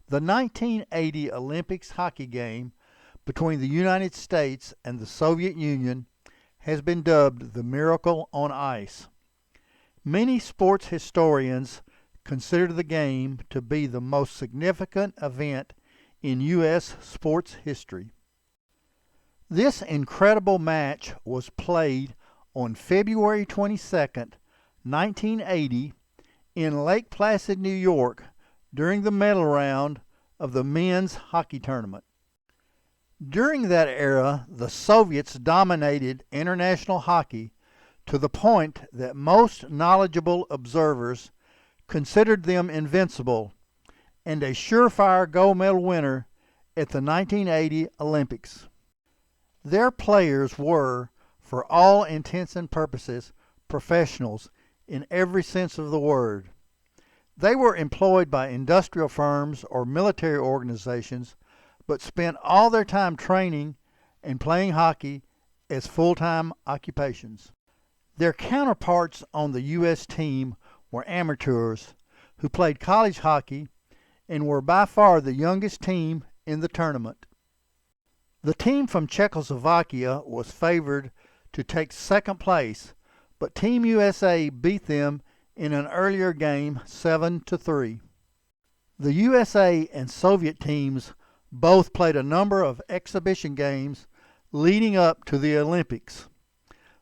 The 1980 Olympics hockey game between the United States and the Soviet Union has been dubbed the Miracle on Ice. Many sports historians consider the game to be the most significant event in U.S. sports history. This incredible match was played on February 22, 1980, in Lake Placid, New York, during the medal round of the men's hockey tournament. During that era, the Soviets dominated international hockey to the point that most knowledgeable observers considered them invincible and a surefire gold medal winner at the 1980 Olympics. Their players were, for all intents and purposes, professionals in every sense of the word. They were employed by industrial firms or military organizations, but spent all their time training and playing hockey as full-time occupations. Their counterparts on the U.S. team were amateurs who played college hockey and were by far the youngest team in the tournament. The team from Czechoslovakia was favored to take second place, but Team USA beat them in an earlier game 7-3. The USA and Soviet teams both played a number of exhibition games leading up to the Olympics.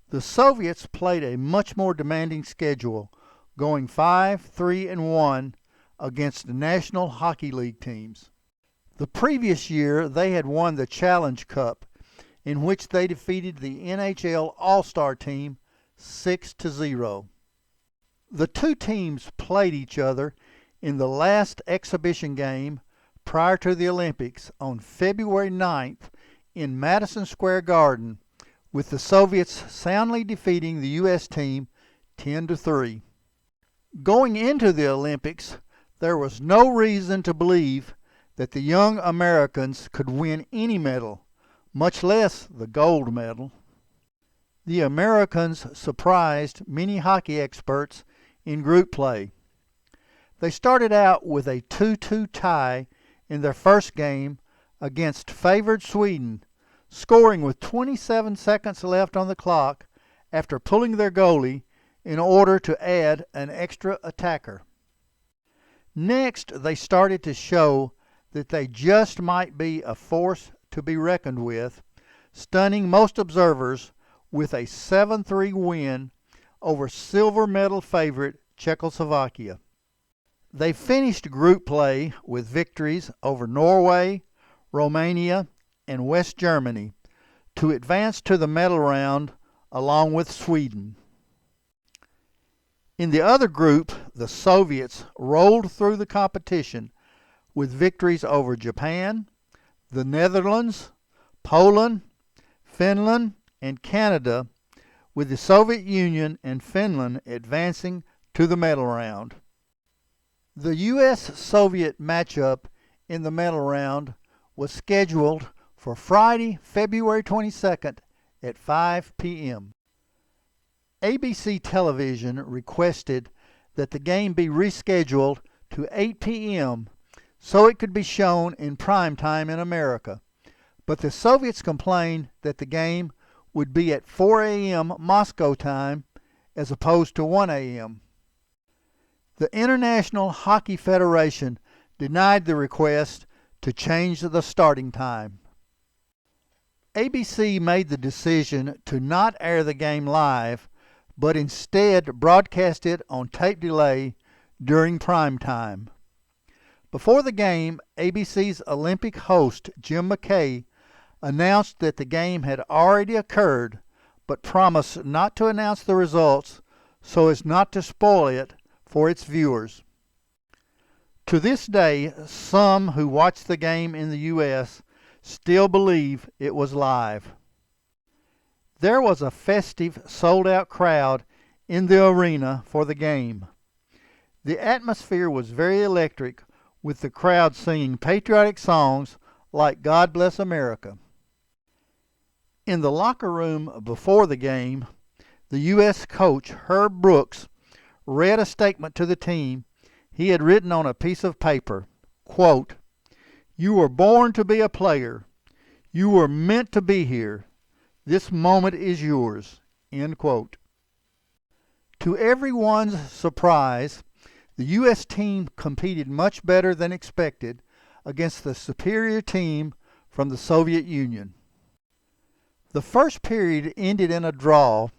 The Soviets played a much more demanding schedule, going 5-3-1 against the National Hockey League teams. The previous year they had won the Challenge Cup, in which they defeated the NHL All-Star team 6-0. The two teams played each other in the last exhibition game prior to the Olympics on February 9th in Madison Square Garden, with the Soviets soundly defeating the U.S. team 10-3. Going into the Olympics, there was no reason to believe that the young Americans could win any medal, much less the gold medal. The Americans surprised many hockey experts in group play. They started out with a 2-2 tie in their first game against favored Sweden, scoring with 27 seconds left on the clock after pulling their goalie in order to add an extra attacker. Next, they started to show that they just might be a force to be reckoned with, stunning most observers with a 7-3 win over silver medal favorite Czechoslovakia. They finished group play with victories over Norway, Romania, and West Germany to advance to the medal round along with Sweden. In the other group, the Soviets rolled through the competition with victories over Japan, the Netherlands, Poland, Finland, and Canada, with the Soviet Union and Finland advancing to the medal round. The U.S.-Soviet matchup in the medal round was scheduled for Friday, February 22nd at 5 p.m. ABC Television requested that the game be rescheduled to 8 p.m. so it could be shown in prime time in America, but the Soviets complained that the game would be at 4 a.m. Moscow time as opposed to 1 a.m. The International Hockey Federation denied the request to change the starting time. ABC made the decision to not air the game live, but instead broadcast it on tape delay during prime time. Before the game, ABC's Olympic host Jim McKay announced that the game had already occurred, but promised not to announce the results so as not to spoil it for its viewers. To this day, some who watch the game in the U.S. still believe it was live. There was a festive, sold-out crowd in the arena for the game. The atmosphere was very electric, with the crowd singing patriotic songs like God Bless America. In the locker room before the game, the U.S. coach Herb Brooks read a statement to the team he had written on a piece of paper. Quote, You were born to be a player. You were meant to be here. This moment is yours." End quote. To everyone's surprise, the U.S. team competed much better than expected against the superior team from the Soviet Union. The first period ended in a draw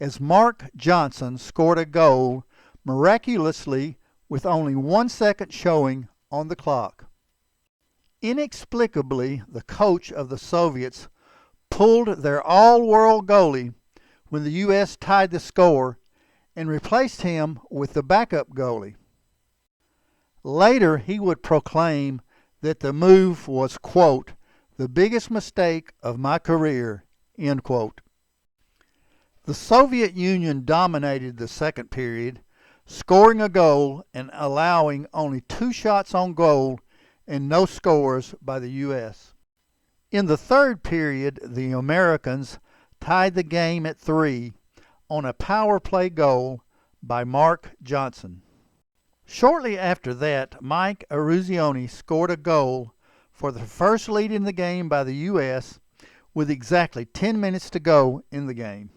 as Mark Johnson scored a goal miraculously with only 1 second showing on the clock. Inexplicably, the coach of the Soviets pulled their all-world goalie when the U.S. tied the score and replaced him with the backup goalie. Later, he would proclaim that the move was, quote, "the biggest mistake of my career," end quote. The Soviet Union dominated the second period, scoring a goal and allowing only 2 shots on goal and no scores by the U.S. In the third period, the Americans tied the game at 3 on a power play goal by Mark Johnson. Shortly after that, Mike Eruzione scored a goal for the first lead in the game by the U.S. with exactly 10 minutes to go in the game.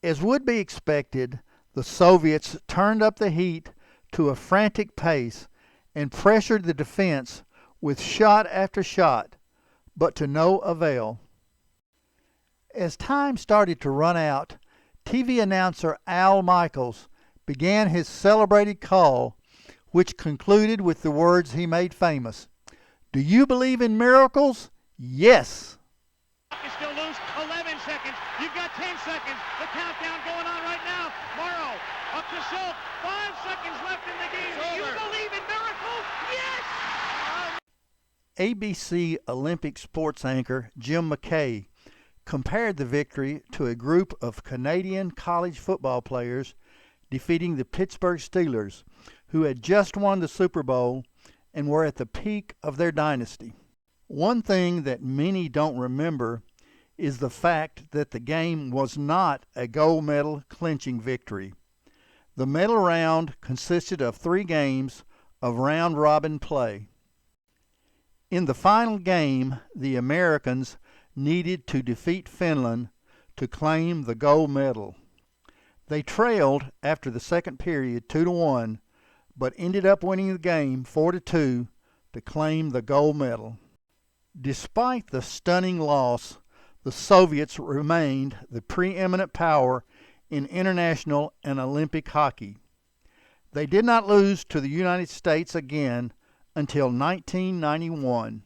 As would be expected, the Soviets turned up the heat to a frantic pace and pressured the defense with shot after shot, but to no avail. As time started to run out, TV announcer Al Michaels began his celebrated call, which concluded with the words he made famous: "Do you believe in miracles? Yes!" Is still loose. 11 seconds. You've got 10 seconds. The countdown going on right now. Morrow up to Silk. 5 seconds left in the game. Do you believe in miracles? Yes! ABC Olympic sports anchor Jim McKay compared the victory to a group of Canadian college football players defeating the Pittsburgh Steelers, who had just won the Super Bowl and were at the peak of their dynasty. One thing that many don't remember is the fact that the game was not a gold medal clinching victory. The medal round consisted of 3 games of round-robin play. In the final game, the Americans needed to defeat Finland to claim the gold medal. They trailed after the second period 2-1, but ended up winning the game 4-2 to claim the gold medal. Despite the stunning loss, the Soviets remained the preeminent power in international and Olympic hockey. They did not lose to the United States again until 1991.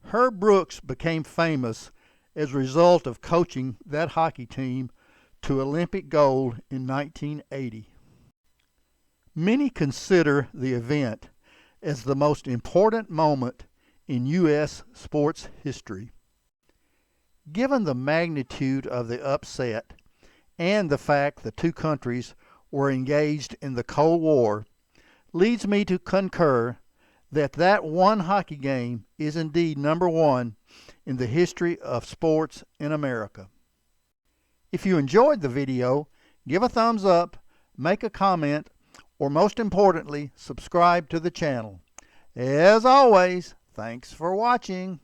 Herb Brooks became famous as a result of coaching that hockey team to Olympic gold in 1980. Many consider the event as the most important moment in U.S. sports history. Given the magnitude of the upset and the fact the two countries were engaged in the Cold War, leads me to concur that one hockey game is indeed number 1 in the history of sports in America. If you enjoyed the video, give a thumbs up, make a comment, or most importantly, subscribe to the channel. As always, thanks for watching.